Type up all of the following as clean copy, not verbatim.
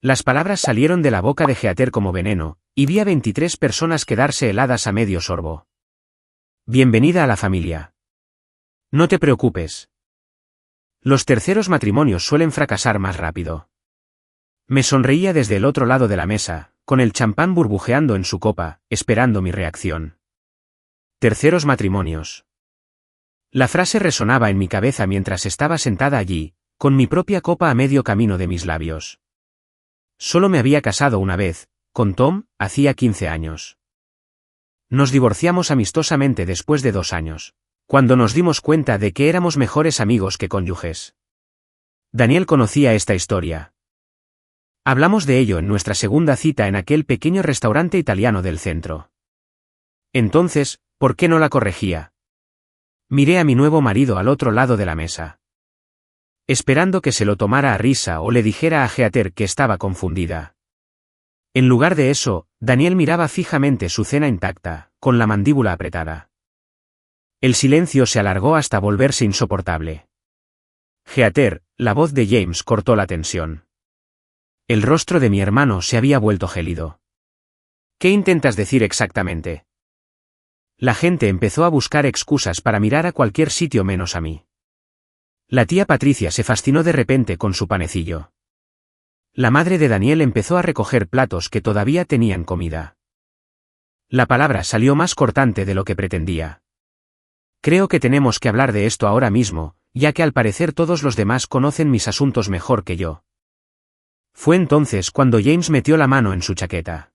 Las palabras salieron de la boca de Heather como veneno, y vi a 23 personas quedarse heladas a medio sorbo. Bienvenida a la familia. No te preocupes. Los terceros matrimonios suelen fracasar más rápido. Me sonreía desde el otro lado de la mesa, con el champán burbujeando en su copa, esperando mi reacción. Terceros matrimonios. La frase resonaba en mi cabeza mientras estaba sentada allí, con mi propia copa a medio camino de mis labios. Solo me había casado una vez, con Tom, hacía 15 años. Nos divorciamos amistosamente después de 2 años, cuando nos dimos cuenta de que éramos mejores amigos que cónyuges. Daniel conocía esta historia. Hablamos de ello en nuestra segunda cita en aquel pequeño restaurante italiano del centro. Entonces, ¿por qué no la corregía? Miré a mi nuevo marido al otro lado de la mesa. Esperando que se lo tomara a risa o le dijera a Heather que estaba confundida. En lugar de eso, Daniel miraba fijamente su cena intacta, con la mandíbula apretada. El silencio se alargó hasta volverse insoportable. Heather, la voz de James cortó la tensión. El rostro de mi hermano se había vuelto gélido. ¿Qué intentas decir exactamente? La gente empezó a buscar excusas para mirar a cualquier sitio menos a mí. La tía Patricia se fascinó de repente con su panecillo. La madre de Daniel empezó a recoger platos que todavía tenían comida. La palabra salió más cortante de lo que pretendía. Creo que tenemos que hablar de esto ahora mismo, ya que al parecer todos los demás conocen mis asuntos mejor que yo. Fue entonces cuando James metió la mano en su chaqueta.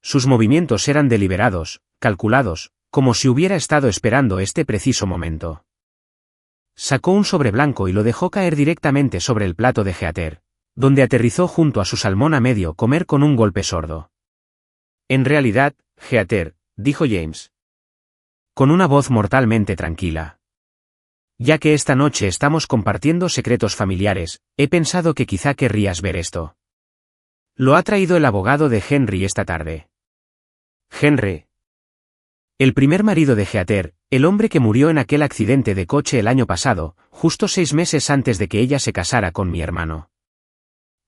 Sus movimientos eran deliberados, calculados, como si hubiera estado esperando este preciso momento. Sacó un sobre blanco y lo dejó caer directamente sobre el plato de Heather, donde aterrizó junto a su salmón a medio comer con un golpe sordo. En realidad, Heather, dijo James, con una voz mortalmente tranquila. Ya que esta noche estamos compartiendo secretos familiares, he pensado que quizá querrías ver esto. Lo ha traído el abogado de Henry esta tarde. Henry. El primer marido de Heather, el hombre que murió en aquel accidente de coche el año pasado, justo 6 meses antes de que ella se casara con mi hermano.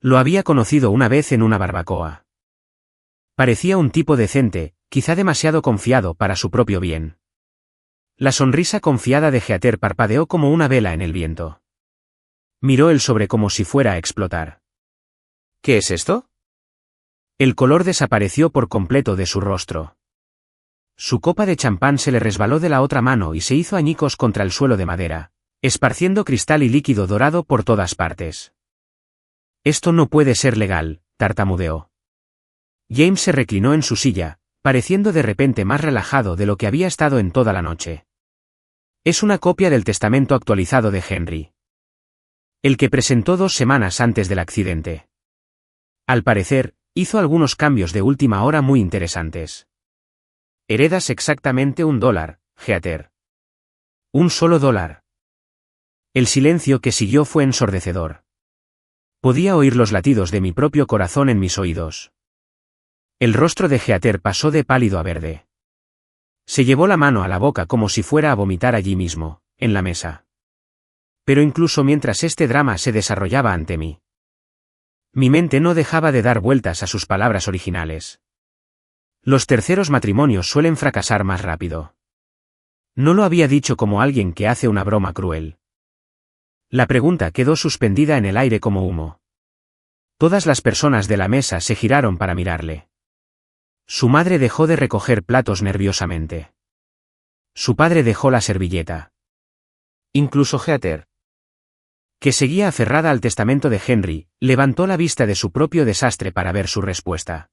Lo había conocido una vez en una barbacoa. Parecía un tipo decente, quizá demasiado confiado para su propio bien. La sonrisa confiada de Heather parpadeó como una vela en el viento. Miró el sobre como si fuera a explotar. ¿Qué es esto? El color desapareció por completo de su rostro. Su copa de champán se le resbaló de la otra mano y se hizo añicos contra el suelo de madera, esparciendo cristal y líquido dorado por todas partes. Esto no puede ser legal, tartamudeó. James se reclinó en su silla, pareciendo de repente más relajado de lo que había estado en toda la noche. Es una copia del testamento actualizado de Henry. El que presentó 2 semanas antes del accidente. Al parecer, hizo algunos cambios de última hora muy interesantes. Heredas exactamente $1, Heather. ¿Un solo $1? El silencio que siguió fue ensordecedor. Podía oír los latidos de mi propio corazón en mis oídos. El rostro de Heather pasó de pálido a verde. Se llevó la mano a la boca como si fuera a vomitar allí mismo, en la mesa. Pero incluso mientras este drama se desarrollaba ante mí, mi mente no dejaba de dar vueltas a sus palabras originales. Los terceros matrimonios suelen fracasar más rápido. No lo había dicho como alguien que hace una broma cruel. La pregunta quedó suspendida en el aire como humo. Todas las personas de la mesa se giraron para mirarle. Su madre dejó de recoger platos nerviosamente. Su padre dejó la servilleta. Incluso Heather, que seguía aferrada al testamento de Henry, levantó la vista de su propio desastre para ver su respuesta.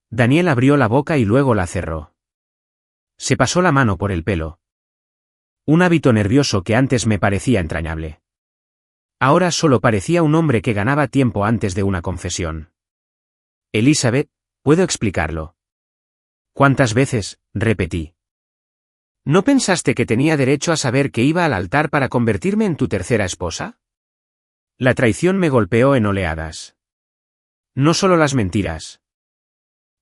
Daniel abrió la boca y luego la cerró. Se pasó la mano por el pelo. Un hábito nervioso que antes me parecía entrañable. Ahora solo parecía un hombre que ganaba tiempo antes de una confesión. Elizabeth, ¿puedo explicarlo? ¿Cuántas veces? Repetí. ¿No pensaste que tenía derecho a saber que iba al altar para convertirme en tu tercera esposa? La traición me golpeó en oleadas. No solo las mentiras,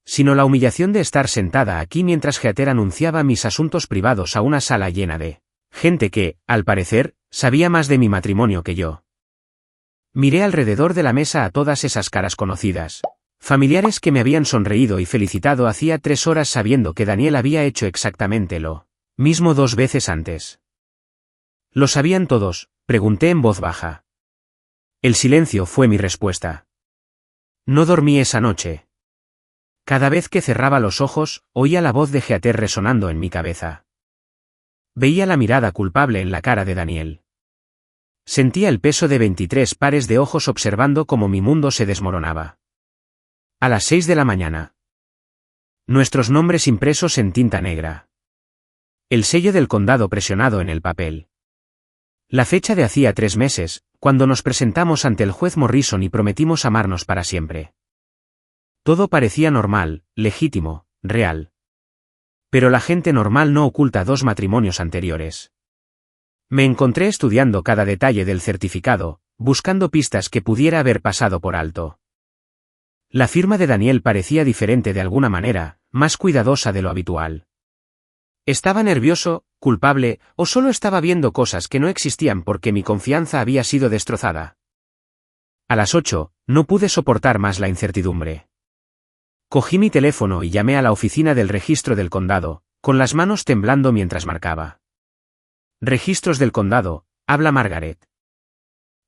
sino la humillación de estar sentada aquí mientras Heather anunciaba mis asuntos privados a una sala llena de gente que, al parecer, sabía más de mi matrimonio que yo. Miré alrededor de la mesa a todas esas caras conocidas. Familiares que me habían sonreído y felicitado hacía 3 horas sabiendo que Daniel había hecho exactamente lo mismo 2 veces antes. ¿Lo sabían todos?, pregunté en voz baja. El silencio fue mi respuesta. No dormí esa noche. Cada vez que cerraba los ojos, oía la voz de Heather resonando en mi cabeza. Veía la mirada culpable en la cara de Daniel. Sentía el peso de 23 pares de ojos observando cómo mi mundo se desmoronaba. A las 6 de la mañana. Nuestros nombres impresos en tinta negra. El sello del condado presionado en el papel. La fecha de hacía 3 meses, cuando nos presentamos ante el juez Morrison y prometimos amarnos para siempre. Todo parecía normal, legítimo, real. Pero la gente normal no oculta 2 matrimonios anteriores. Me encontré estudiando cada detalle del certificado, buscando pistas que pudiera haber pasado por alto. La firma de Daniel parecía diferente de alguna manera, más cuidadosa de lo habitual. ¿Estaba nervioso, culpable, o solo estaba viendo cosas que no existían porque mi confianza había sido destrozada? A las 8, no pude soportar más la incertidumbre. Cogí mi teléfono y llamé a la oficina del registro del condado, con las manos temblando mientras marcaba. Registros del condado, habla Margaret.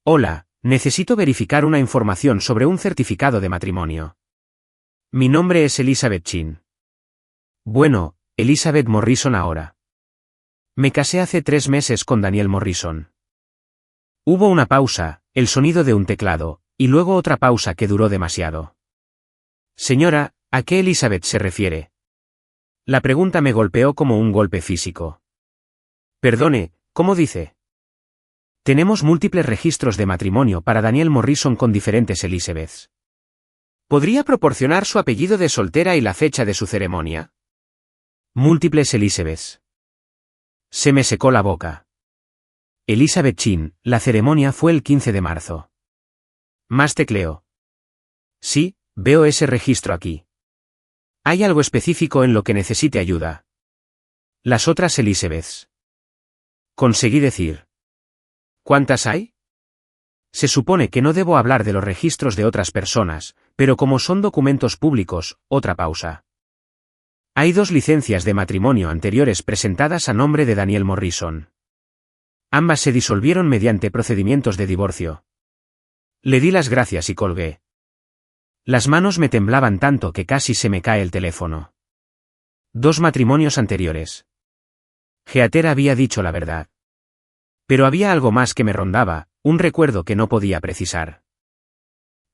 Hola, necesito verificar una información sobre un certificado de matrimonio. Mi nombre es Elizabeth Chin. Bueno, Elizabeth Morrison ahora. Me casé hace 3 meses con Daniel Morrison. Hubo una pausa, el sonido de un teclado, y luego otra pausa que duró demasiado. Señora, ¿a qué Elizabeth se refiere? La pregunta me golpeó como un golpe físico. Perdone, ¿cómo dice? Tenemos múltiples registros de matrimonio para Daniel Morrison con diferentes Elizabeths. ¿Podría proporcionar su apellido de soltera y la fecha de su ceremonia? Múltiples Elizabeths. Se me secó la boca. Elizabeth Chin, la ceremonia fue el 15 de marzo. Más tecleo. Sí, veo ese registro aquí. ¿Hay algo específico en lo que necesite ayuda? Las otras Elizabeths. Conseguí decir. ¿Cuántas hay? Se supone que no debo hablar de los registros de otras personas, pero como son documentos públicos, otra pausa. Hay 2 licencias de matrimonio anteriores presentadas a nombre de Daniel Morrison. Ambas se disolvieron mediante procedimientos de divorcio. Le di las gracias y colgué. Las manos me temblaban tanto que casi se me cae el teléfono. 2 matrimonios anteriores. Heather había dicho la verdad. Pero había algo más que me rondaba, un recuerdo que no podía precisar.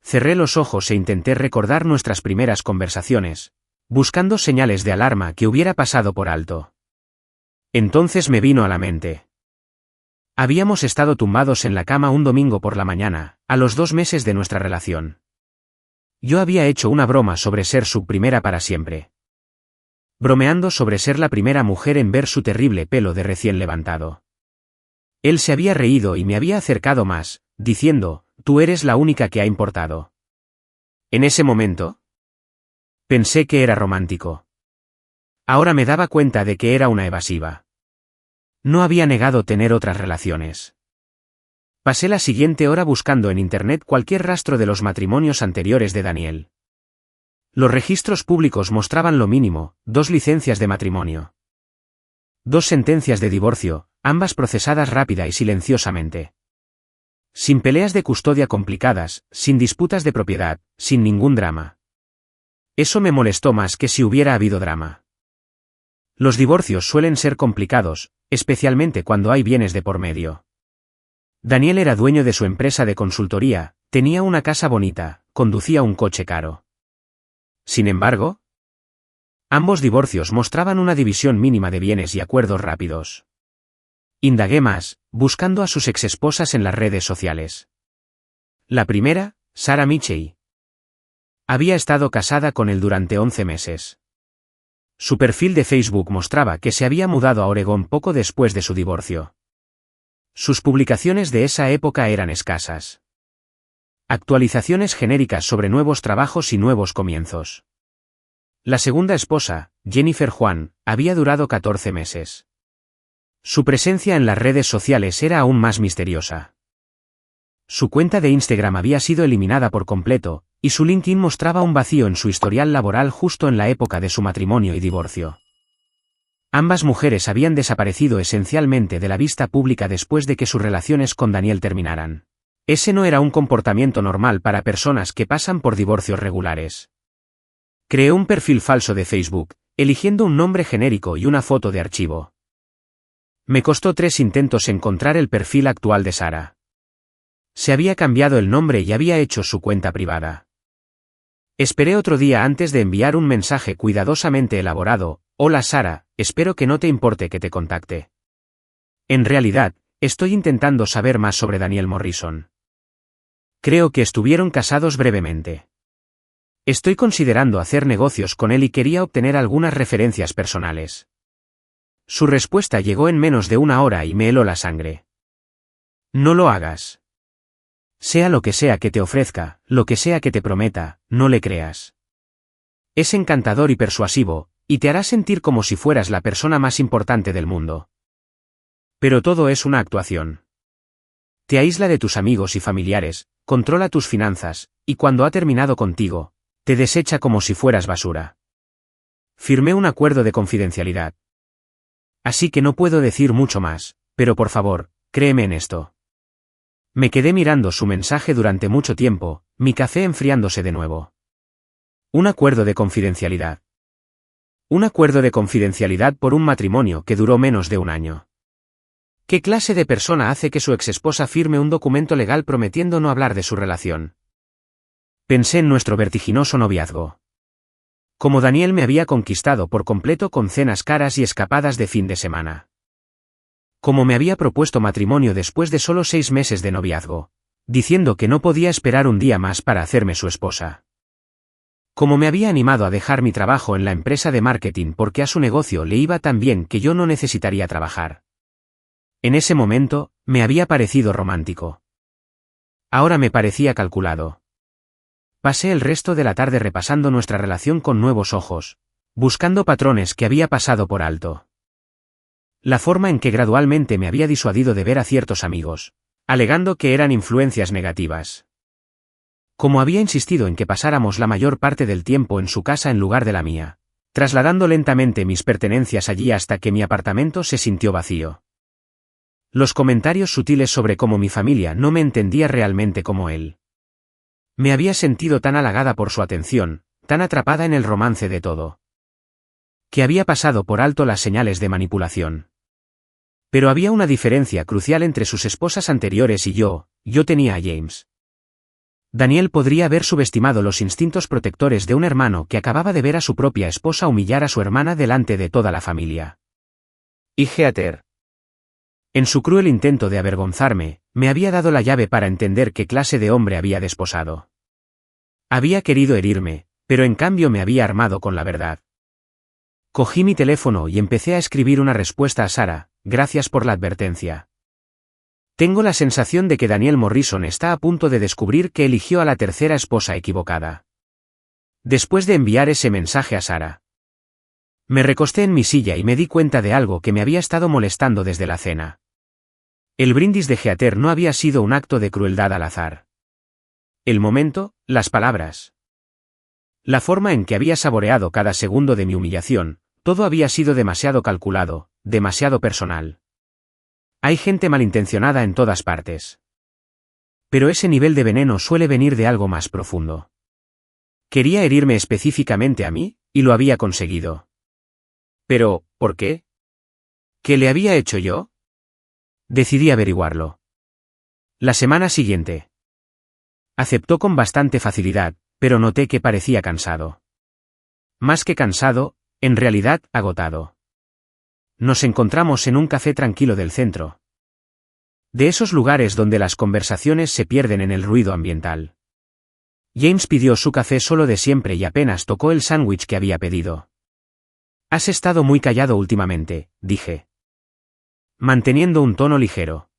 Cerré los ojos e intenté recordar nuestras primeras conversaciones, buscando señales de alarma que hubiera pasado por alto. Entonces me vino a la mente. Habíamos estado tumbados en la cama un domingo por la mañana, a los 2 meses de nuestra relación. Yo había hecho una broma sobre ser su primera para siempre. Bromeando sobre ser la primera mujer en ver su terrible pelo de recién levantado. Él se había reído y me había acercado más, diciendo, tú eres la única que ha importado. En ese momento, pensé que era romántico. Ahora me daba cuenta de que era una evasiva. No había negado tener otras relaciones. Pasé la siguiente hora buscando en internet cualquier rastro de los matrimonios anteriores de Daniel. Los registros públicos mostraban lo mínimo, 2 licencias de matrimonio. 2 sentencias de divorcio, ambas procesadas rápida y silenciosamente. Sin peleas de custodia complicadas, sin disputas de propiedad, sin ningún drama. Eso me molestó más que si hubiera habido drama. Los divorcios suelen ser complicados, especialmente cuando hay bienes de por medio. Daniel era dueño de su empresa de consultoría, tenía una casa bonita, conducía un coche caro. Sin embargo, ambos divorcios mostraban una división mínima de bienes y acuerdos rápidos. Indagué más, buscando a sus exesposas en las redes sociales. La primera, Sarah Michey. Había estado casada con él durante 11 meses. Su perfil de Facebook mostraba que se había mudado a Oregón poco después de su divorcio. Sus publicaciones de esa época eran escasas. Actualizaciones genéricas sobre nuevos trabajos y nuevos comienzos. La segunda esposa, Jennifer Juan, había durado 14 meses. Su presencia en las redes sociales era aún más misteriosa. Su cuenta de Instagram había sido eliminada por completo, y su LinkedIn mostraba un vacío en su historial laboral justo en la época de su matrimonio y divorcio. Ambas mujeres habían desaparecido esencialmente de la vista pública después de que sus relaciones con Daniel terminaran. Ese no era un comportamiento normal para personas que pasan por divorcios regulares. Creé un perfil falso de Facebook, eligiendo un nombre genérico y una foto de archivo. Me costó 3 intentos encontrar el perfil actual de Sara. Se había cambiado el nombre y había hecho su cuenta privada. Esperé otro día antes de enviar un mensaje cuidadosamente elaborado: «Hola Sara, espero que no te importe que te contacte. En realidad, estoy intentando saber más sobre Daniel Morrison. Creo que estuvieron casados brevemente. Estoy considerando hacer negocios con él y quería obtener algunas referencias personales». Su respuesta llegó en menos de 1 hora y me heló la sangre. «No lo hagas. Sea lo que sea que te ofrezca, lo que sea que te prometa, no le creas. Es encantador y persuasivo, y te hará sentir como si fueras la persona más importante del mundo. Pero todo es una actuación. Te aísla de tus amigos y familiares, controla tus finanzas, y cuando ha terminado contigo, te desecha como si fueras basura. Firmé un acuerdo de confidencialidad. Así que no puedo decir mucho más, pero por favor, créeme en esto». Me quedé mirando su mensaje durante mucho tiempo, mi café enfriándose de nuevo. Un acuerdo de confidencialidad. Un acuerdo de confidencialidad por un matrimonio que duró menos de 1 año. ¿Qué clase de persona hace que su exesposa firme un documento legal prometiendo no hablar de su relación? Pensé en nuestro vertiginoso noviazgo. Como Daniel me había conquistado por completo con cenas caras y escapadas de fin de semana. Como me había propuesto matrimonio después de solo 6 meses de noviazgo, diciendo que no podía esperar un día más para hacerme su esposa. Como me había animado a dejar mi trabajo en la empresa de marketing porque a su negocio le iba tan bien que yo no necesitaría trabajar. En ese momento, me había parecido romántico. Ahora me parecía calculado. Pasé el resto de la tarde repasando nuestra relación con nuevos ojos, buscando patrones que había pasado por alto. La forma en que gradualmente me había disuadido de ver a ciertos amigos, alegando que eran influencias negativas. Como había insistido en que pasáramos la mayor parte del tiempo en su casa en lugar de la mía, trasladando lentamente mis pertenencias allí hasta que mi apartamento se sintió vacío. Los comentarios sutiles sobre cómo mi familia no me entendía realmente como él. Me había sentido tan halagada por su atención, tan atrapada en el romance de todo, que había pasado por alto las señales de manipulación. Pero había una diferencia crucial entre sus esposas anteriores y yo tenía a James. Daniel podría haber subestimado los instintos protectores de un hermano que acababa de ver a su propia esposa humillar a su hermana delante de toda la familia. Y Heather, en su cruel intento de avergonzarme, me había dado la llave para entender qué clase de hombre había desposado. Había querido herirme, pero en cambio me había armado con la verdad. Cogí mi teléfono y empecé a escribir una respuesta a Sara: «Gracias por la advertencia. Tengo la sensación de que Daniel Morrison está a punto de descubrir que eligió a la tercera esposa equivocada». Después de enviar ese mensaje a Sara, me recosté en mi silla y me di cuenta de algo que me había estado molestando desde la cena. El brindis de Heather no había sido un acto de crueldad al azar. El momento, las palabras, la forma en que había saboreado cada segundo de mi humillación, todo había sido demasiado calculado, demasiado personal. Hay gente malintencionada en todas partes. Pero ese nivel de veneno suele venir de algo más profundo. Quería herirme específicamente a mí, y lo había conseguido. Pero, ¿por qué? ¿Qué le había hecho yo? Decidí averiguarlo. La semana siguiente. Aceptó con bastante facilidad, pero noté que parecía cansado. Más que cansado, en realidad, agotado. Nos encontramos en un café tranquilo del centro. De esos lugares donde las conversaciones se pierden en el ruido ambiental. James pidió su café solo de siempre y apenas tocó el sándwich que había pedido. «Has estado muy callado últimamente», dije, manteniendo un tono ligero.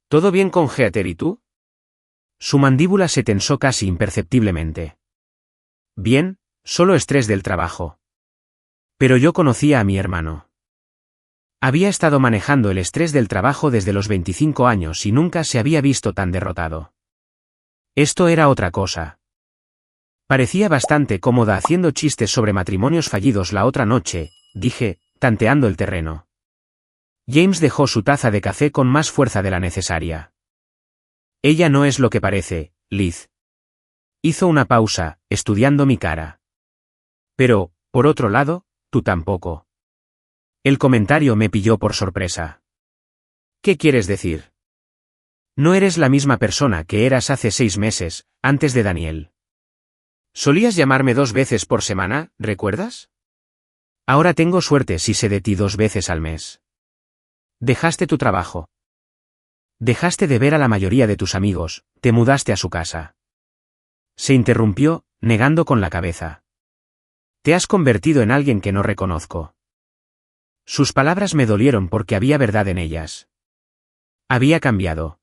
«¿Todo bien con Heather y tú?» Su mandíbula se tensó casi imperceptiblemente. «Bien, solo estrés del trabajo. Pero yo conocía a mi hermano. Había estado manejando el estrés del trabajo desde los 25 años y nunca se había visto tan derrotado. Esto era otra cosa. Parecía bastante cómoda haciendo chistes sobre matrimonios fallidos la otra noche, dije, tanteando el terreno. James dejó su taza de café con más fuerza de la necesaria. Ella no es lo que parece, Liz. Hizo una pausa, estudiando mi cara. Pero, por otro lado, tú tampoco. El comentario me pilló por sorpresa. ¿Qué quieres decir? No eres la misma persona que eras hace 6 meses, antes de Daniel. Solías llamarme 2 veces por semana, ¿recuerdas? Ahora tengo suerte si sé de ti 2 veces al mes. Dejaste tu trabajo. Dejaste de ver a la mayoría de tus amigos, te mudaste a su casa. Se interrumpió, negando con la cabeza. Te has convertido en alguien que no reconozco. Sus palabras me dolieron porque había verdad en ellas. Había cambiado.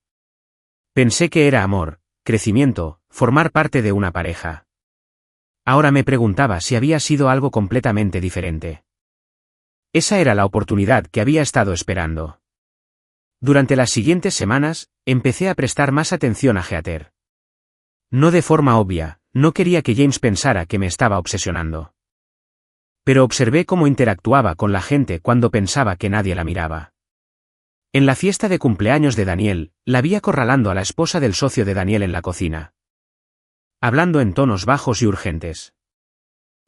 Pensé que era amor, crecimiento, formar parte de una pareja. Ahora me preguntaba si había sido algo completamente diferente. Esa era la oportunidad que había estado esperando. Durante las siguientes semanas, empecé a prestar más atención a Heather. No de forma obvia, no quería que James pensara que me estaba obsesionando. Pero observé cómo interactuaba con la gente cuando pensaba que nadie la miraba. En la fiesta de cumpleaños de Daniel, la vi acorralando a la esposa del socio de Daniel en la cocina. Hablando en tonos bajos y urgentes.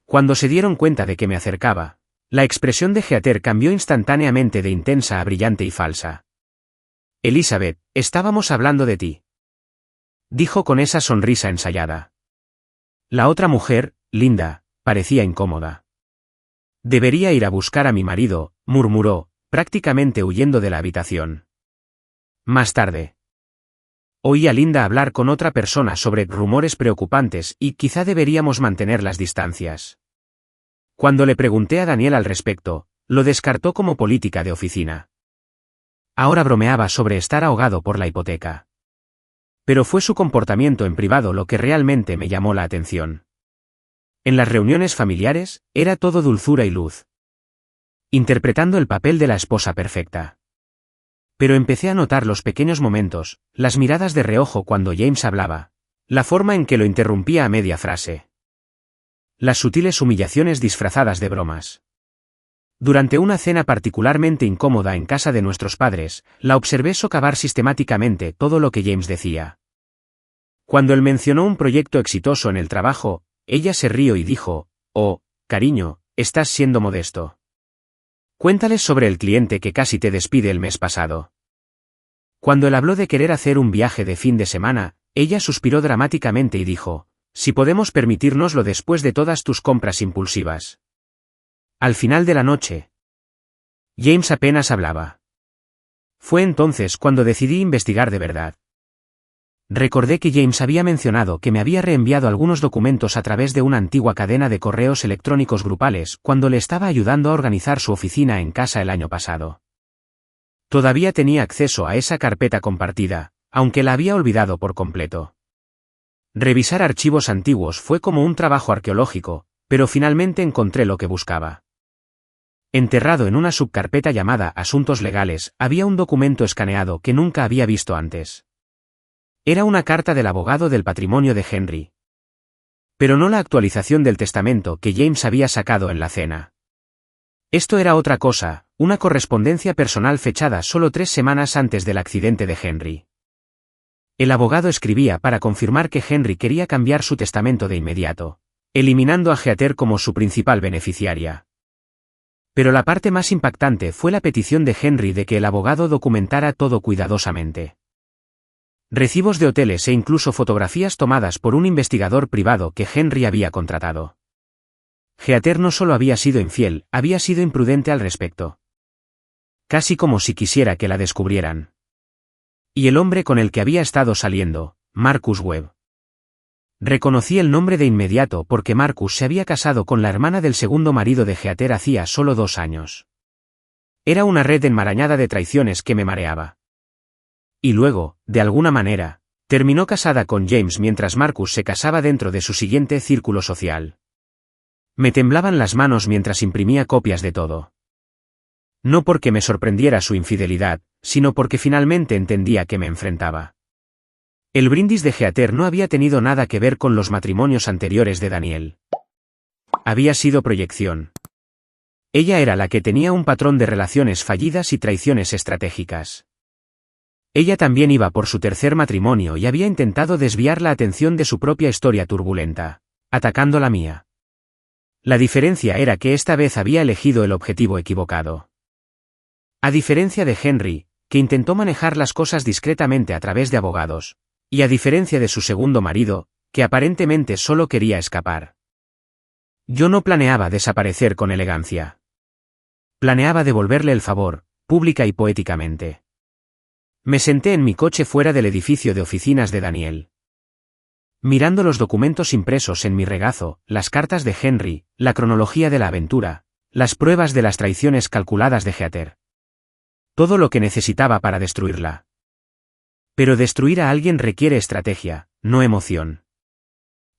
Cuando se dieron cuenta de que me acercaba, la expresión de Heather cambió instantáneamente de intensa a brillante y falsa. Elizabeth, estábamos hablando de ti. Dijo con esa sonrisa ensayada. La otra mujer, Linda, parecía incómoda. Debería ir a buscar a mi marido, murmuró, prácticamente huyendo de la habitación. Más tarde. Oí a Linda hablar con otra persona sobre rumores preocupantes y quizá deberíamos mantener las distancias. Cuando le pregunté a Daniel al respecto, lo descartó como política de oficina. Ahora bromeaba sobre estar ahogado por la hipoteca. Pero fue su comportamiento en privado lo que realmente me llamó la atención. En las reuniones familiares, era todo dulzura y luz. Interpretando el papel de la esposa perfecta. Pero empecé a notar los pequeños momentos, las miradas de reojo cuando James hablaba, la forma en que lo interrumpía a media frase. Las sutiles humillaciones disfrazadas de bromas. Durante una cena particularmente incómoda en casa de nuestros padres, la observé socavar sistemáticamente todo lo que James decía. Cuando él mencionó un proyecto exitoso en el trabajo, ella se rió y dijo, «Oh, cariño, estás siendo modesto. Cuéntales sobre el cliente que casi te despide el mes pasado». Cuando él habló de querer hacer un viaje de fin de semana, ella suspiró dramáticamente y dijo, «Si podemos permitírnoslo después de todas tus compras impulsivas». Al final de la noche, James apenas hablaba. Fue entonces cuando decidí investigar de verdad. Recordé que James había mencionado que me había reenviado algunos documentos a través de una antigua cadena de correos electrónicos grupales cuando le estaba ayudando a organizar su oficina en casa el año pasado. Todavía tenía acceso a esa carpeta compartida, aunque la había olvidado por completo. Revisar archivos antiguos fue como un trabajo arqueológico, pero finalmente encontré lo que buscaba. Enterrado en una subcarpeta llamada Asuntos Legales, había un documento escaneado que nunca había visto antes. Era una carta del abogado del patrimonio de Henry. Pero no la actualización del testamento que James había sacado en la cena. Esto era otra cosa, una correspondencia personal fechada solo 3 semanas antes del accidente de Henry. El abogado escribía para confirmar que Henry quería cambiar su testamento de inmediato, eliminando a Heather como su principal beneficiaria. Pero la parte más impactante fue la petición de Henry de que el abogado documentara todo cuidadosamente. Recibos de hoteles e incluso fotografías tomadas por un investigador privado que Henry había contratado. Heather no solo había sido infiel, había sido imprudente al respecto. Casi como si quisiera que la descubrieran. Y el hombre con el que había estado saliendo, Marcus Webb. Reconocí el nombre de inmediato porque Marcus se había casado con la hermana del segundo marido de Heather hacía solo 2 años. Era una red enmarañada de traiciones que me mareaba. Y luego, de alguna manera, terminó casada con James mientras Marcus se casaba dentro de su siguiente círculo social. Me temblaban las manos mientras imprimía copias de todo. No porque me sorprendiera su infidelidad, sino porque finalmente entendía que me enfrentaba. El brindis de Heather no había tenido nada que ver con los matrimonios anteriores de Daniel. Había sido proyección. Ella era la que tenía un patrón de relaciones fallidas y traiciones estratégicas. Ella también iba por su tercer matrimonio y había intentado desviar la atención de su propia historia turbulenta, atacando la mía. La diferencia era que esta vez había elegido el objetivo equivocado. A diferencia de Henry, que intentó manejar las cosas discretamente a través de abogados, y a diferencia de su segundo marido, que aparentemente solo quería escapar. Yo no planeaba desaparecer con elegancia. Planeaba devolverle el favor, pública y poéticamente. Me senté en mi coche fuera del edificio de oficinas de Daniel. Mirando los documentos impresos en mi regazo, las cartas de Henry, la cronología de la aventura, las pruebas de las traiciones calculadas de Heather. Todo lo que necesitaba para destruirla. Pero destruir a alguien requiere estrategia, no emoción.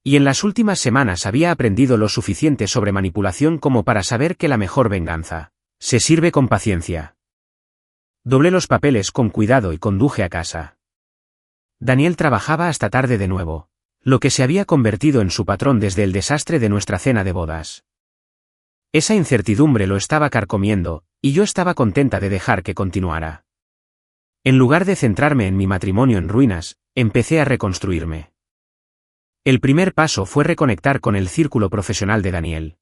Y en las últimas semanas había aprendido lo suficiente sobre manipulación como para saber que la mejor venganza se sirve con paciencia. Doblé los papeles con cuidado y conduje a casa. Daniel trabajaba hasta tarde de nuevo, lo que se había convertido en su patrón desde el desastre de nuestra cena de bodas. Esa incertidumbre lo estaba carcomiendo, y yo estaba contenta de dejar que continuara. En lugar de centrarme en mi matrimonio en ruinas, empecé a reconstruirme. El primer paso fue reconectar con el círculo profesional de Daniel.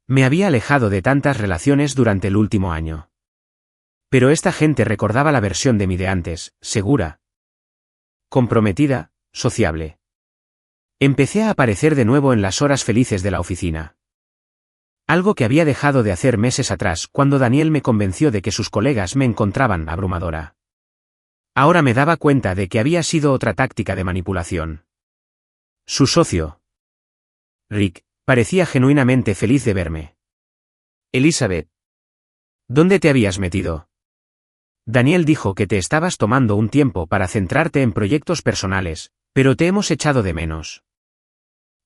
Me había alejado de tantas relaciones durante el último año. Pero esta gente recordaba la versión de mí de antes, segura, comprometida, sociable. Empecé a aparecer de nuevo en las horas felices de la oficina. Algo que había dejado de hacer meses atrás cuando Daniel me convenció de que sus colegas me encontraban abrumadora. Ahora me daba cuenta de que había sido otra táctica de manipulación. Su socio, Rick, parecía genuinamente feliz de verme. Elizabeth, ¿dónde te habías metido? Daniel dijo que te estabas tomando un tiempo para centrarte en proyectos personales, pero te hemos echado de menos.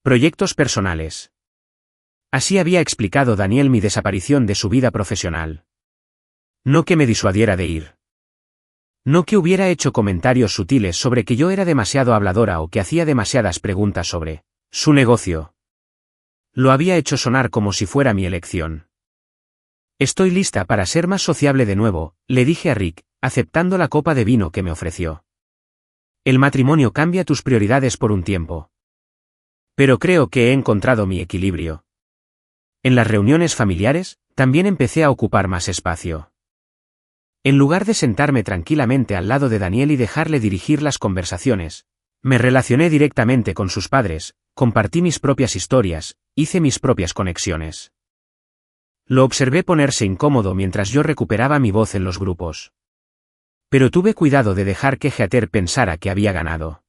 Proyectos personales. Así había explicado Daniel mi desaparición de su vida profesional. No que me disuadiera de ir. No que hubiera hecho comentarios sutiles sobre que yo era demasiado habladora o que hacía demasiadas preguntas sobre su negocio. Lo había hecho sonar como si fuera mi elección. Estoy lista para ser más sociable de nuevo, le dije a Rick, aceptando la copa de vino que me ofreció. El matrimonio cambia tus prioridades por un tiempo. Pero creo que he encontrado mi equilibrio. En las reuniones familiares, también empecé a ocupar más espacio. En lugar de sentarme tranquilamente al lado de Daniel y dejarle dirigir las conversaciones, me relacioné directamente con sus padres, compartí mis propias historias, hice mis propias conexiones. Lo observé ponerse incómodo mientras yo recuperaba mi voz en los grupos. Pero tuve cuidado de dejar que Heather pensara que había ganado.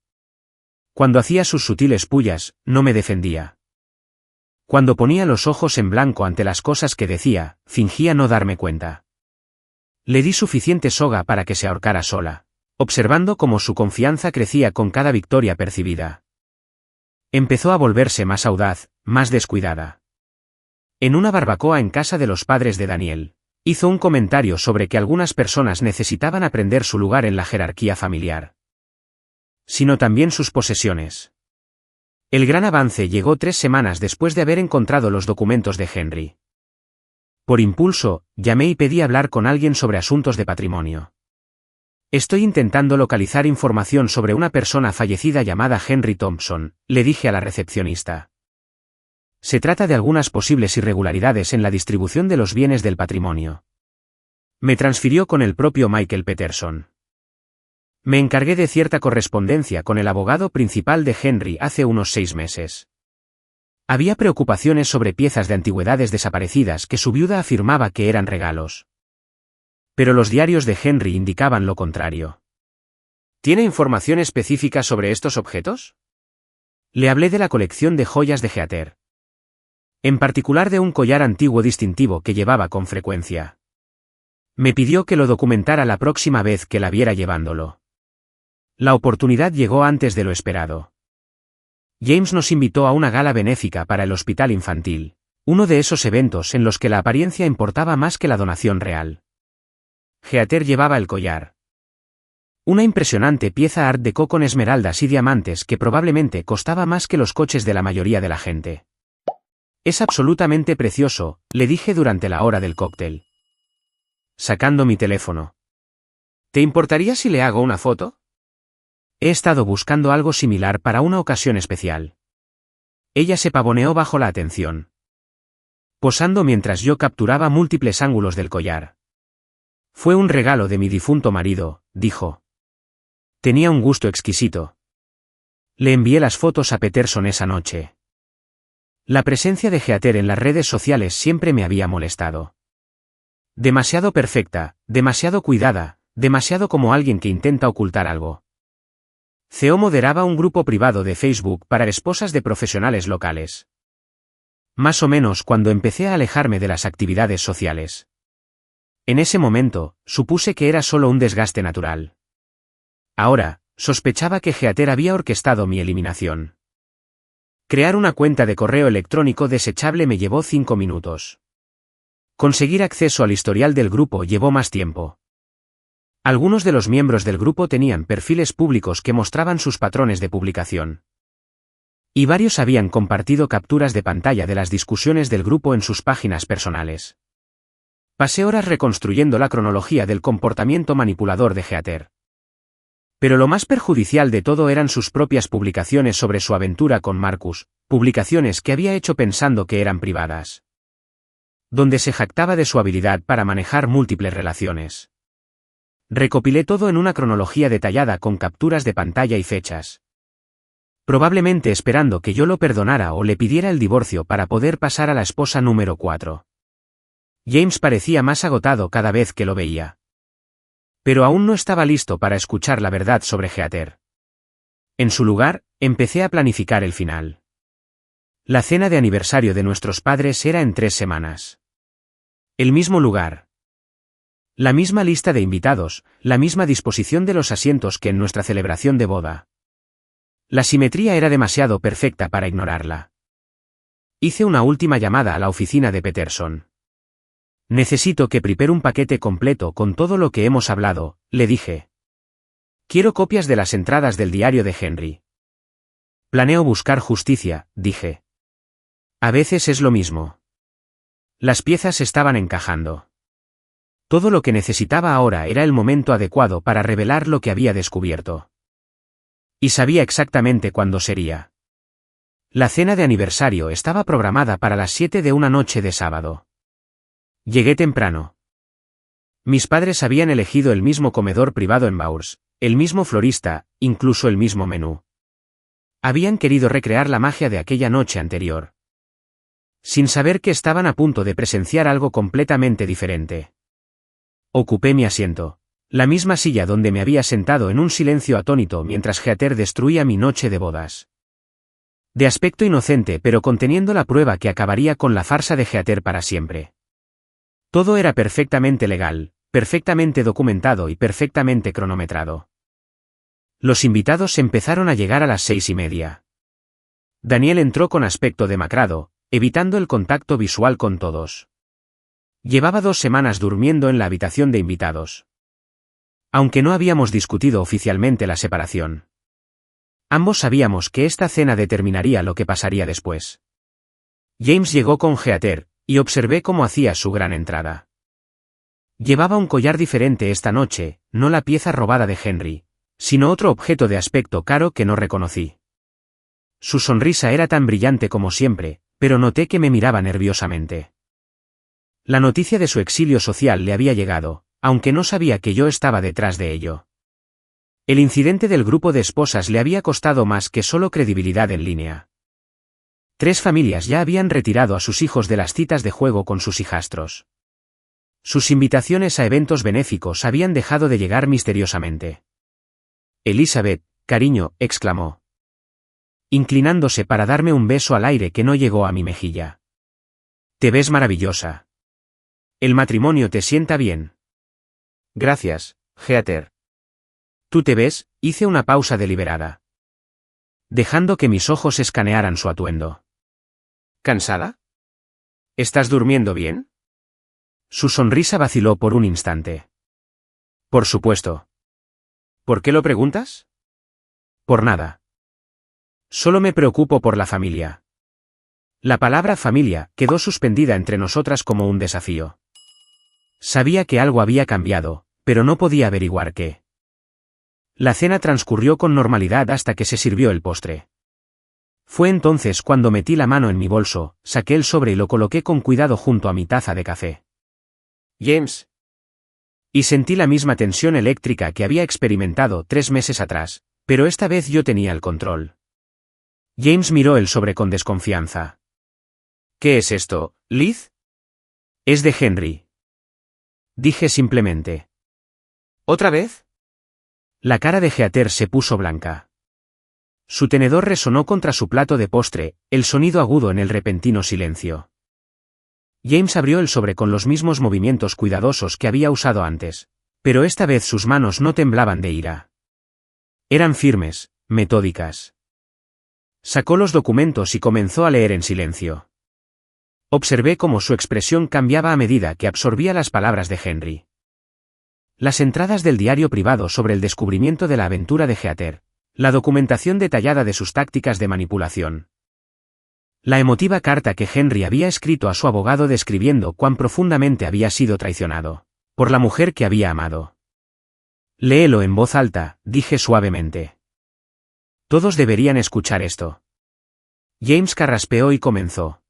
Cuando hacía sus sutiles pullas, no me defendía. Cuando ponía los ojos en blanco ante las cosas que decía, fingía no darme cuenta. Le di suficiente soga para que se ahorcara sola, observando cómo su confianza crecía con cada victoria percibida. Empezó a volverse más audaz, más descuidada. En una barbacoa en casa de los padres de Daniel, hizo un comentario sobre que algunas personas necesitaban aprender su lugar en la jerarquía familiar. Sino también sus posesiones. El gran avance llegó 3 semanas después de haber encontrado los documentos de Henry. Por impulso, llamé y pedí hablar con alguien sobre asuntos de patrimonio. Estoy intentando localizar información sobre una persona fallecida llamada Henry Thompson, le dije a la recepcionista. Se trata de algunas posibles irregularidades en la distribución de los bienes del patrimonio. Me transfirió con el propio Michael Peterson. Me encargué de cierta correspondencia con el abogado principal de Henry hace unos 6 meses. Había preocupaciones sobre piezas de antigüedades desaparecidas que su viuda afirmaba que eran regalos. Pero los diarios de Henry indicaban lo contrario. ¿Tiene información específica sobre estos objetos? Le hablé de la colección de joyas de Heather. En particular de un collar antiguo distintivo que llevaba con frecuencia. Me pidió que lo documentara la próxima vez que la viera llevándolo. La oportunidad llegó antes de lo esperado. James nos invitó a una gala benéfica para el hospital infantil, Uno de esos eventos en los que la apariencia importaba más que la donación real. Heather llevaba el collar. Una impresionante pieza art déco con esmeraldas y diamantes que probablemente costaba más que los coches de la mayoría de la gente. Es absolutamente precioso, le dije durante la hora del cóctel. Sacando mi teléfono. ¿Te importaría si le hago una foto? He estado buscando algo similar para una ocasión especial. Ella se pavoneó bajo la atención, posando mientras yo capturaba múltiples ángulos del collar. Fue un regalo de mi difunto marido, dijo. Tenía un gusto exquisito. Le envié las fotos a Peterson esa noche. La presencia de Heather en las redes sociales siempre me había molestado. Demasiado perfecta, demasiado cuidada, demasiado como alguien que intenta ocultar algo. Theo moderaba un grupo privado de Facebook para esposas de profesionales locales. Más o menos cuando empecé a alejarme de las actividades sociales. En ese momento, supuse que era solo un desgaste natural. Ahora, sospechaba que Heather había orquestado mi eliminación. Crear una cuenta de correo electrónico desechable me llevó 5 minutos. Conseguir acceso al historial del grupo llevó más tiempo. Algunos de los miembros del grupo tenían perfiles públicos que mostraban sus patrones de publicación. Y varios habían compartido capturas de pantalla de las discusiones del grupo en sus páginas personales. Pasé horas reconstruyendo la cronología del comportamiento manipulador de Heather. Pero lo más perjudicial de todo eran sus propias publicaciones sobre su aventura con Marcus, publicaciones que había hecho pensando que eran privadas. Donde se jactaba de su habilidad para manejar múltiples relaciones. Recopilé todo en una cronología detallada con capturas de pantalla y fechas. Probablemente esperando que yo lo perdonara o le pidiera el divorcio para poder pasar a la esposa número 4. James parecía más agotado cada vez que lo veía. Pero aún no estaba listo para escuchar la verdad sobre Heather. En su lugar, empecé a planificar el final. La cena de aniversario de nuestros padres era en 3 semanas. El mismo lugar. La misma lista de invitados, la misma disposición de los asientos que en nuestra celebración de boda. La simetría era demasiado perfecta para ignorarla. Hice una última llamada a la oficina de Peterson. Necesito que prepare un paquete completo con todo lo que hemos hablado, le dije. Quiero copias de las entradas del diario de Henry. Planeo buscar justicia, dije. A veces es lo mismo. Las piezas estaban encajando. Todo lo que necesitaba ahora era el momento adecuado para revelar lo que había descubierto. Y sabía exactamente cuándo sería. La cena de aniversario estaba programada para las 7 de una noche de sábado. Llegué temprano. Mis padres habían elegido el mismo comedor privado en Bours, el mismo florista, incluso el mismo menú. Habían querido recrear la magia de aquella noche anterior. Sin saber que estaban a punto de presenciar algo completamente diferente. Ocupé mi asiento. La misma silla donde me había sentado en un silencio atónito mientras Heather destruía mi noche de bodas. De aspecto inocente pero conteniendo la prueba que acabaría con la farsa de Heather para siempre. Todo era perfectamente legal, perfectamente documentado y perfectamente cronometrado. Los invitados empezaron a llegar a las 6:30. Daniel entró con aspecto demacrado, evitando el contacto visual con todos. Llevaba 2 semanas durmiendo en la habitación de invitados. Aunque no habíamos discutido oficialmente la separación. Ambos sabíamos que esta cena determinaría lo que pasaría después. James llegó con Heather, y observé cómo hacía su gran entrada. Llevaba un collar diferente esta noche, no la pieza robada de Henry, sino otro objeto de aspecto caro que no reconocí. Su sonrisa era tan brillante como siempre, pero noté que me miraba nerviosamente. La noticia de su exilio social le había llegado, aunque no sabía que yo estaba detrás de ello. El incidente del grupo de esposas le había costado más que solo credibilidad en línea. 3 familias ya habían retirado a sus hijos de las citas de juego con sus hijastros. Sus invitaciones a eventos benéficos habían dejado de llegar misteriosamente. Elizabeth, cariño, exclamó. Inclinándose para darme un beso al aire que no llegó a mi mejilla. Te ves maravillosa. El matrimonio te sienta bien. Gracias, Heather. Tú te ves, hice una pausa deliberada. Dejando que mis ojos escanearan su atuendo. ¿Cansada? ¿Estás durmiendo bien? Su sonrisa vaciló por un instante. Por supuesto. ¿Por qué lo preguntas? Por nada. Solo me preocupo por la familia. La palabra familia quedó suspendida entre nosotras como un desafío. Sabía que algo había cambiado, pero no podía averiguar qué. La cena transcurrió con normalidad hasta que se sirvió el postre. Fue entonces cuando metí la mano en mi bolso, saqué el sobre y lo coloqué con cuidado junto a mi taza de café. James. Y sentí la misma tensión eléctrica que había experimentado 3 meses atrás, pero esta vez yo tenía el control. James miró el sobre con desconfianza. ¿Qué es esto, Liz? Es de Henry. Dije simplemente. ¿Otra vez? La cara de Heather se puso blanca. Su tenedor resonó contra su plato de postre, el sonido agudo en el repentino silencio. James abrió el sobre con los mismos movimientos cuidadosos que había usado antes, pero esta vez sus manos no temblaban de ira. Eran firmes, metódicas. Sacó los documentos y comenzó a leer en silencio. Observé cómo su expresión cambiaba a medida que absorbía las palabras de Henry. Las entradas del diario privado sobre el descubrimiento de la aventura de Heather, la documentación detallada de sus tácticas de manipulación. La emotiva carta que Henry había escrito a su abogado describiendo cuán profundamente había sido traicionado por la mujer que había amado. Léelo en voz alta, dije suavemente. Todos deberían escuchar esto. James carraspeó y comenzó.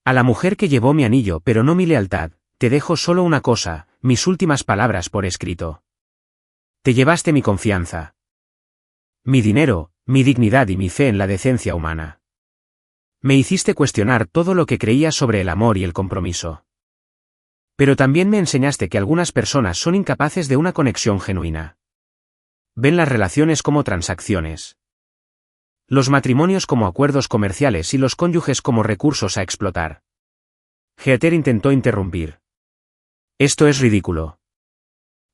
A la mujer que llevó mi anillo pero no mi lealtad, te dejo solo una cosa, mis últimas palabras por escrito. Te llevaste mi confianza. Mi dinero, mi dignidad y mi fe en la decencia humana. Me hiciste cuestionar todo lo que creía sobre el amor y el compromiso. Pero también me enseñaste que algunas personas son incapaces de una conexión genuina. Ven las relaciones como transacciones. Los matrimonios como acuerdos comerciales y los cónyuges como recursos a explotar. Heather intentó interrumpir. Esto es ridículo.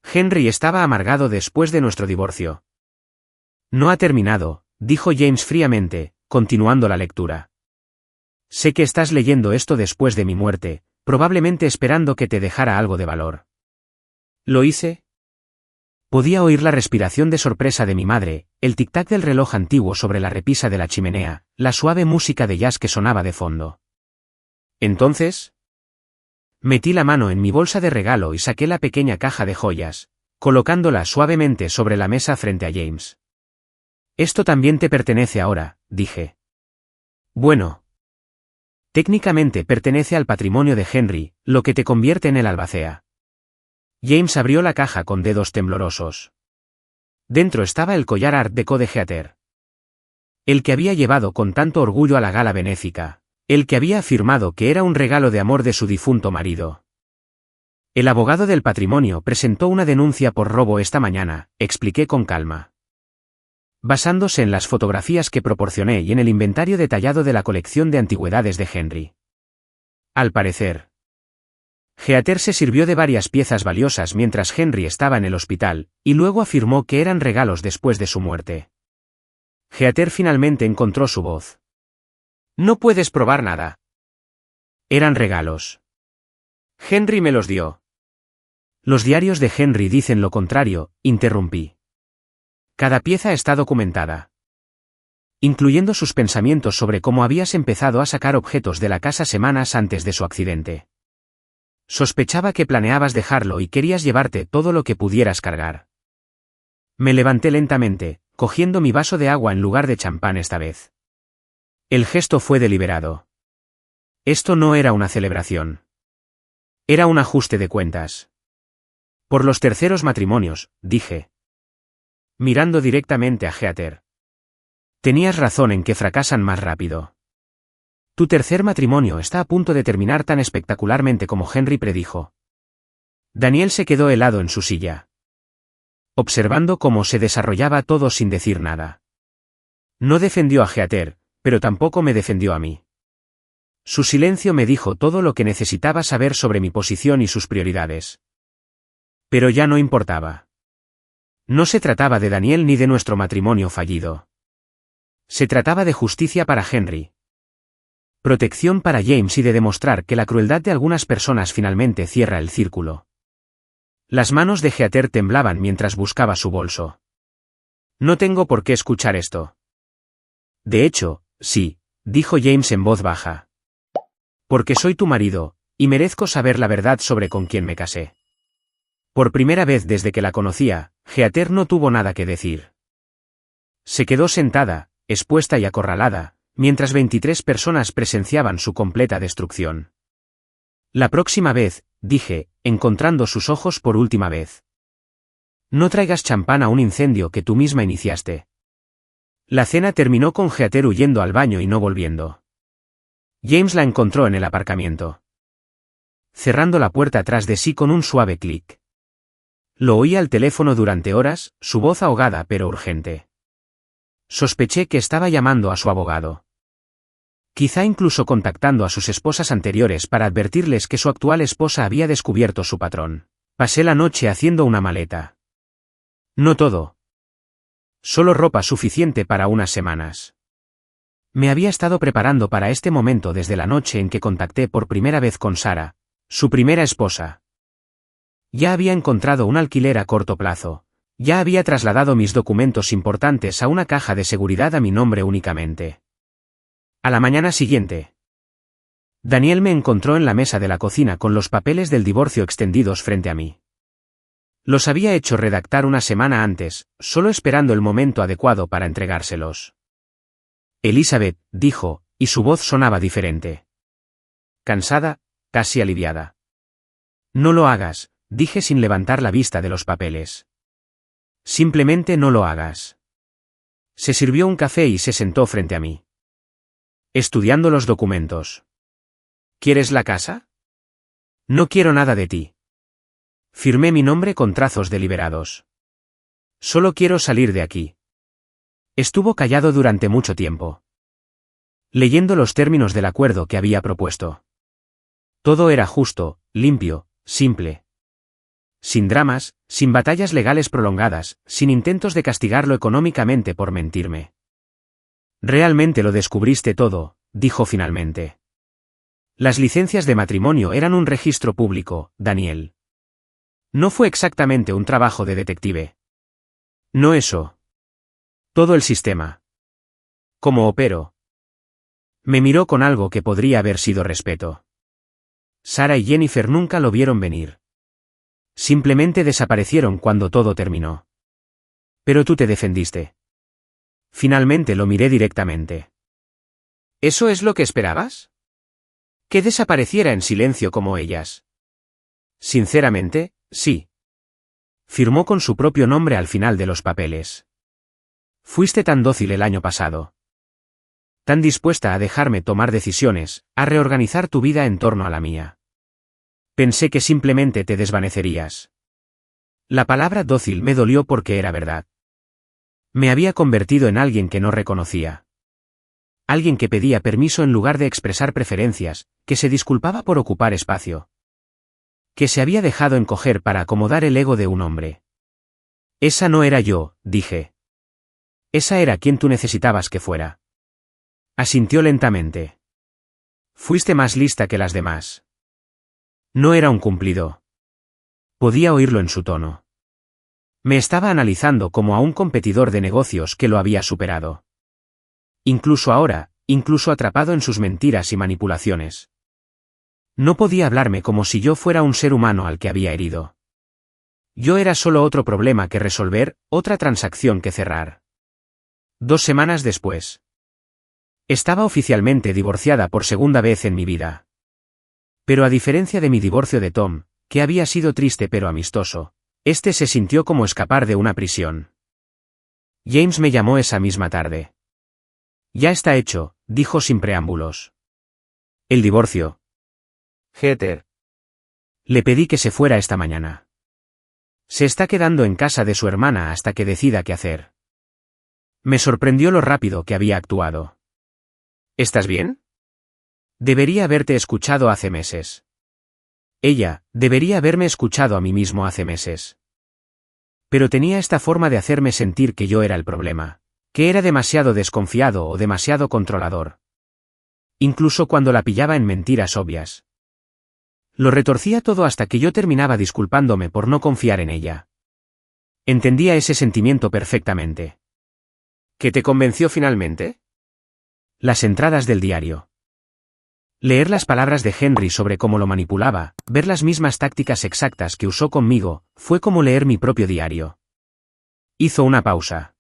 Henry estaba amargado después de nuestro divorcio. No ha terminado, dijo James fríamente, continuando la lectura. Sé que estás leyendo esto después de mi muerte, probablemente esperando que te dejara algo de valor. ¿Lo hice? Podía oír la respiración de sorpresa de mi madre, el tic-tac del reloj antiguo sobre la repisa de la chimenea, la suave música de jazz que sonaba de fondo. Entonces, metí la mano en mi bolsa de regalo y saqué la pequeña caja de joyas, colocándola suavemente sobre la mesa frente a James. Esto también te pertenece ahora, dije. Bueno. Técnicamente pertenece al patrimonio de Henry, lo que te convierte en el albacea. James abrió la caja con dedos temblorosos. Dentro estaba el collar Art Deco de Heather. El que había llevado con tanto orgullo a la gala benéfica, el que había afirmado que era un regalo de amor de su difunto marido. El abogado del patrimonio presentó una denuncia por robo esta mañana, expliqué con calma. Basándose en las fotografías que proporcioné y en el inventario detallado de la colección de antigüedades de Henry. Al parecer, Heather se sirvió de varias piezas valiosas mientras Henry estaba en el hospital, y luego afirmó que eran regalos después de su muerte. Heather finalmente encontró su voz. No puedes probar nada. Eran regalos. Henry me los dio. Los diarios de Henry dicen lo contrario, interrumpí. Cada pieza está documentada. Incluyendo sus pensamientos sobre cómo habías empezado a sacar objetos de la casa semanas antes de su accidente. Sospechaba que planeabas dejarlo y querías llevarte todo lo que pudieras cargar. Me levanté lentamente, cogiendo mi vaso de agua en lugar de champán esta vez. El gesto fue deliberado. Esto no era una celebración. Era un ajuste de cuentas. Por los terceros matrimonios, dije. Mirando directamente a Heather. Tenías razón en que fracasan más rápido. Tu tercer matrimonio está a punto de terminar tan espectacularmente como Henry predijo. Daniel se quedó helado en su silla, observando cómo se desarrollaba todo sin decir nada. No defendió a Heather, pero tampoco me defendió a mí. Su silencio me dijo todo lo que necesitaba saber sobre mi posición y sus prioridades. Pero ya no importaba. No se trataba de Daniel ni de nuestro matrimonio fallido. Se trataba de justicia para Henry. Protección para James y de demostrar que la crueldad de algunas personas finalmente cierra el círculo. Las manos de Heather temblaban mientras buscaba su bolso. No tengo por qué escuchar esto. De hecho, sí, dijo James en voz baja. Porque soy tu marido, y merezco saber la verdad sobre con quién me casé. Por primera vez desde que la conocía, Heather no tuvo nada que decir. Se quedó sentada, expuesta y acorralada, mientras 23 personas presenciaban su completa destrucción. La próxima vez, dije, encontrando sus ojos por última vez. No traigas champán a un incendio que tú misma iniciaste. La cena terminó con Heather huyendo al baño y no volviendo. James la encontró en el aparcamiento, cerrando la puerta tras de sí con un suave clic. Lo oí al teléfono durante horas, su voz ahogada pero urgente. Sospeché que estaba llamando a su abogado. Quizá incluso contactando a sus esposas anteriores para advertirles que su actual esposa había descubierto su patrón. Pasé la noche haciendo una maleta. No todo. Solo ropa suficiente para unas semanas. Me había estado preparando para este momento desde la noche en que contacté por primera vez con Sarah, su primera esposa. Ya había encontrado un alquiler a corto plazo. Ya había trasladado mis documentos importantes a una caja de seguridad a mi nombre únicamente. A la mañana siguiente, Daniel me encontró en la mesa de la cocina con los papeles del divorcio extendidos frente a mí. Los había hecho redactar una semana antes, solo esperando el momento adecuado para entregárselos. Elizabeth, dijo, y su voz sonaba diferente. Cansada, casi aliviada. No lo hagas, dije sin levantar la vista de los papeles. Simplemente no lo hagas. Se sirvió un café y se sentó frente a mí. Estudiando los documentos. ¿Quieres la casa? No quiero nada de ti. Firmé mi nombre con trazos deliberados. Solo quiero salir de aquí. Estuvo callado durante mucho tiempo, leyendo los términos del acuerdo que había propuesto. Todo era justo, limpio, simple. Sin dramas, sin batallas legales prolongadas, sin intentos de castigarlo económicamente por mentirme. Realmente lo descubriste todo, dijo finalmente. Las licencias de matrimonio eran un registro público, Daniel. No fue exactamente un trabajo de detective. No eso. Todo el sistema. ¿Cómo opero? Me miró con algo que podría haber sido respeto. Sarah y Jennifer nunca lo vieron venir. Simplemente desaparecieron cuando todo terminó. Pero tú te defendiste. Finalmente lo miré directamente. ¿Eso es lo que esperabas? ¿Que desapareciera en silencio como ellas? Sinceramente, sí. Firmó con su propio nombre al final de los papeles. Fuiste tan dócil el año pasado. Tan dispuesta a dejarme tomar decisiones, a reorganizar tu vida en torno a la mía. Pensé que simplemente te desvanecerías. La palabra dócil me dolió porque era verdad. Me había convertido en alguien que no reconocía. Alguien que pedía permiso en lugar de expresar preferencias, que se disculpaba por ocupar espacio. Que se había dejado encoger para acomodar el ego de un hombre. Esa no era yo, dije. Esa era quien tú necesitabas que fuera. Asintió lentamente. Fuiste más lista que las demás. No era un cumplido. Podía oírlo en su tono. Me estaba analizando como a un competidor de negocios que lo había superado. Incluso ahora, incluso atrapado en sus mentiras y manipulaciones. No podía hablarme como si yo fuera un ser humano al que había herido. Yo era solo otro problema que resolver, otra transacción que cerrar. 2 semanas después. Estaba oficialmente divorciada por segunda vez en mi vida. Pero a diferencia de mi divorcio de Tom, que había sido triste pero amistoso, este se sintió como escapar de una prisión. James me llamó esa misma tarde. Ya está hecho, dijo sin preámbulos. El divorcio. Heather. Le pedí que se fuera esta mañana. Se está quedando en casa de su hermana hasta que decida qué hacer. Me sorprendió lo rápido que había actuado. ¿Estás bien? Debería haberte escuchado hace meses. Ella, debería haberme escuchado a mí mismo hace meses. Pero tenía esta forma de hacerme sentir que yo era el problema, que era demasiado desconfiado o demasiado controlador. incluso cuando la pillaba en mentiras obvias. Lo retorcía todo hasta que yo terminaba disculpándome por no confiar en ella. Entendía ese sentimiento perfectamente. ¿Qué te convenció finalmente? Las entradas del diario. Leer las palabras de Henry sobre cómo lo manipulaba, ver las mismas tácticas exactas que usó conmigo, fue como leer mi propio diario. Hizo una pausa.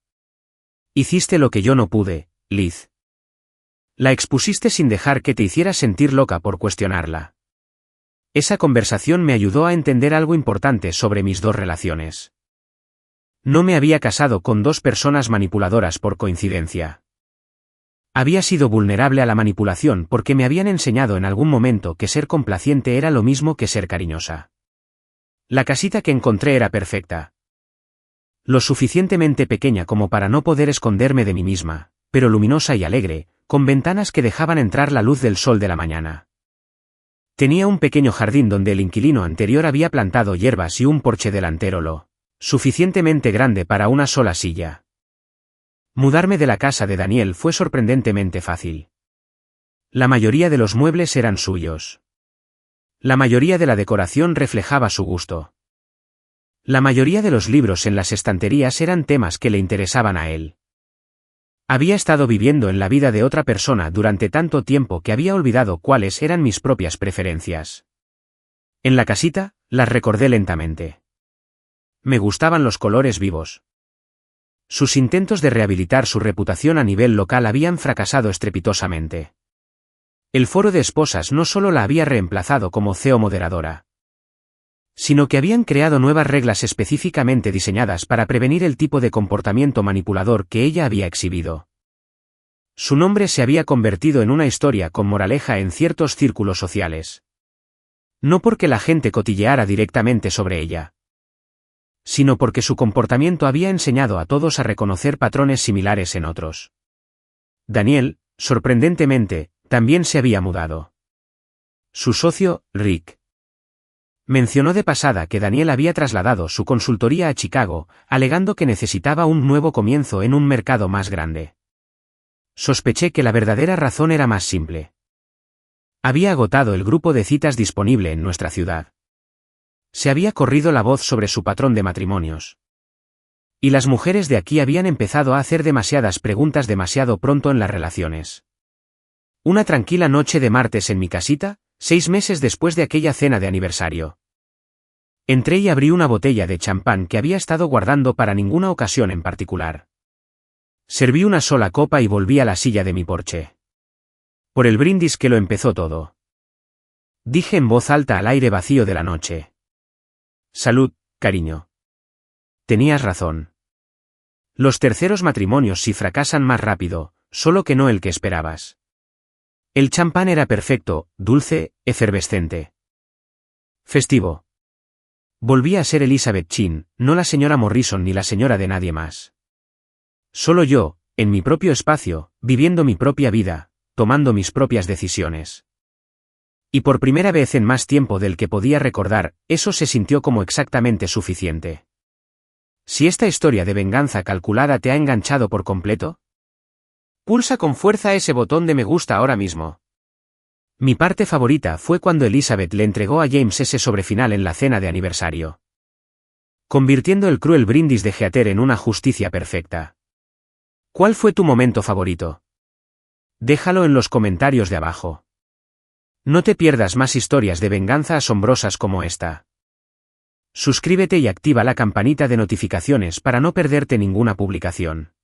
Hiciste lo que yo no pude, Liz. La expusiste sin dejar que te hicieras sentir loca por cuestionarla. Esa conversación me ayudó a entender algo importante sobre mis dos relaciones. No me había casado con dos personas manipuladoras por coincidencia. Había sido vulnerable a la manipulación porque me habían enseñado en algún momento que ser complaciente era lo mismo que ser cariñosa. La casita que encontré era perfecta. Lo suficientemente pequeña como para no poder esconderme de mí misma, pero luminosa y alegre, con ventanas que dejaban entrar la luz del sol de la mañana. Tenía un pequeño jardín donde el inquilino anterior había plantado hierbas y un porche delantero lo suficientemente grande para una sola silla. Mudarme de la casa de Daniel fue sorprendentemente fácil. La mayoría de los muebles eran suyos. La mayoría de la decoración reflejaba su gusto. La mayoría de los libros en las estanterías eran temas que le interesaban a él. Había estado viviendo en la vida de otra persona durante tanto tiempo que había olvidado cuáles eran mis propias preferencias. En la casita, las recordé lentamente. Me gustaban los colores vivos. Sus intentos de rehabilitar su reputación a nivel local habían fracasado estrepitosamente. El foro de esposas no solo la había reemplazado como CEO moderadora, sino que habían creado nuevas reglas específicamente diseñadas para prevenir el tipo de comportamiento manipulador que ella había exhibido. Su nombre se había convertido en una historia con moraleja en ciertos círculos sociales. No porque la gente cotilleara directamente sobre ella, sino porque su comportamiento había enseñado a todos a reconocer patrones similares en otros. Daniel, sorprendentemente, también se había mudado. Su socio, Rick, mencionó de pasada que Daniel había trasladado su consultoría a Chicago, alegando que necesitaba un nuevo comienzo en un mercado más grande. Sospeché que la verdadera razón era más simple. Había agotado el grupo de citas disponible en nuestra ciudad. Se había corrido la voz sobre su patrón de matrimonios. Y las mujeres de aquí habían empezado a hacer demasiadas preguntas demasiado pronto en las relaciones. Una tranquila noche de martes en mi casita, 6 meses después de aquella cena de aniversario. Entré y abrí una botella de champán que había estado guardando para ninguna ocasión en particular. Serví una sola copa y volví a la silla de mi porche. Por el brindis que lo empezó todo. Dije en voz alta al aire vacío de la noche. Salud, cariño. Tenías razón. Los terceros matrimonios sí fracasan más rápido, solo que no el que esperabas. El champán era perfecto, dulce, efervescente. Festivo. Volví a ser Elizabeth Chin, no la señora Morrison ni la señora de nadie más. Solo yo, en mi propio espacio, viviendo mi propia vida, tomando mis propias decisiones. Y por primera vez en más tiempo del que podía recordar, eso se sintió como exactamente suficiente. Si esta historia de venganza calculada te ha enganchado por completo, pulsa con fuerza ese botón de me gusta ahora mismo. Mi parte favorita fue cuando Elizabeth le entregó a James ese sobrefinal en la cena de aniversario, convirtiendo el cruel brindis de Heather en una justicia perfecta. ¿Cuál fue tu momento favorito? Déjalo en los comentarios de abajo. No te pierdas más historias de venganza asombrosas como esta. Suscríbete y activa la campanita de notificaciones para no perderte ninguna publicación.